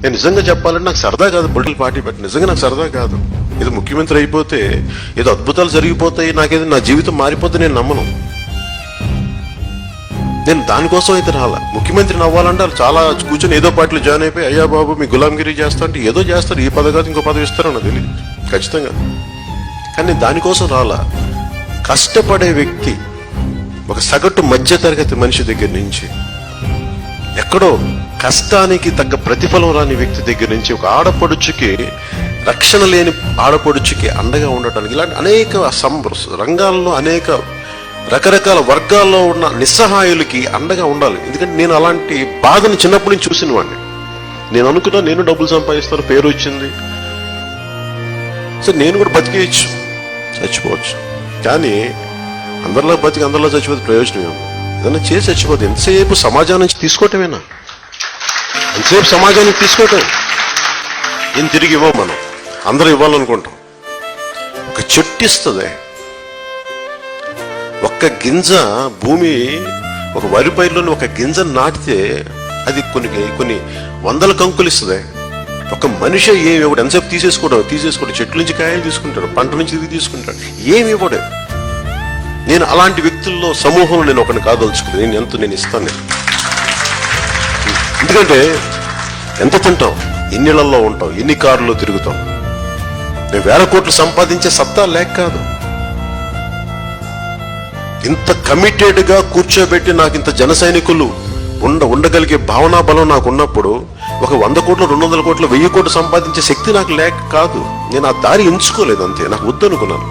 నేను నిజంగా చెప్పాలంటే నాకు సరదా కాదు పొలిటికల్ పార్టీ పెట్టి, నిజంగా నాకు సరదా కాదు. ఏదో ముఖ్యమంత్రి అయిపోతే ఏదో అద్భుతాలు జరిగిపోతాయి, నాకేదో నా జీవితం మారిపోతే నేను నమ్మను. నేను దానికోసం అయితే రాలా. ముఖ్యమంత్రిని అవ్వాలంటే వాళ్ళు చాలా కూర్చొని ఏదో పార్టీలో జాయిన్ అయిపోయి అయ్యా బాబు మీ గులాంగిరి చేస్తా అంటే ఏదో చేస్తారు, ఈ పదవి కాదు ఇంకో పదవి ఇస్తారో నాకు తెలియదు ఖచ్చితంగా. కానీ దానికోసం రాలా. కష్టపడే వ్యక్తి, ఒక సగటు మధ్య తరగతి మనిషి దగ్గర నుంచి, ఎక్కడో కష్టానికి తగ్గ ప్రతిఫలం రాని వ్యక్తి దగ్గర నుంచి, ఒక ఆడపడుచుకి, రక్షణ లేని ఆడపడుచుకి అండగా ఉండటానికి, ఇలాంటి అనేక రంగాల్లో అనేక రకరకాల వర్గాల్లో ఉన్న నిస్సహాయులకి అండగా ఉండాలి. ఎందుకంటే నేను అలాంటి బాధను చిన్నప్పటి నుంచి చూసిన వాడిని. నేను అనుకున్నా నేను డబ్బులు సంపాదిస్తాను, పేరు వచ్చింది, సరే నేను కూడా బతికేయచ్చు, చచ్చిపోవచ్చు. కానీ అందరిలో బతికి అందరిలో చచ్చిపోతే ప్రయోజనం ఏమో. ఏదన్నా చేసి చచ్చిపోతే ఎంతసేపు సమాజం నుంచి తీసుకోవటమేనా? ఎంతసేపు సమాజానికి తీసుకోవటం, ఏం తిరిగి ఇవ్వం మనం. అందరూ ఇవ్వాలనుకుంటాం. ఒక చెట్టు ఇస్తుంది, ఒక్క గింజ భూమి, ఒక వరి పైరులోని ఒక గింజను నాటితే అది కొన్ని వందల కంకులు ఇస్తుంది. ఒక మనిషి ఏమి ఇవ్వడు, ఎంతసేపు తీసేసుకోవడం, చెట్ల నుంచి కాయలు తీసుకుంటాడు, పంట నుంచి ఇది తీసుకుంటాడు, ఏమి ఇవ్వడు. నేను అలాంటి వ్యక్తుల్లో సమూహంలో నేను ఒకరిని కాదలుచుకుని నేను ఇస్తాను. నేను ఎందుకంటే ఎంత తింటాం, ఎన్ని ఇళ్లలో ఉంటాం, ఎన్ని కార్లలో తిరుగుతాం. నేను 1000 కోట్లు సంపాదించే సత్తా లేక కాదు. ఇంత కమిటెడ్ గా కూర్చోబెట్టి నాకు ఇంత జన సైనికులు ఉండగలిగే భావనా బలం నాకు ఉన్నప్పుడు, ఒక 100 కోట్లు 200 కోట్లు 1000 కోట్లు సంపాదించే శక్తి నాకు లేక కాదు. నేను ఆ దారి ఎంచుకోలేదు, అంతే. నాకు వద్దనుకున్నాను.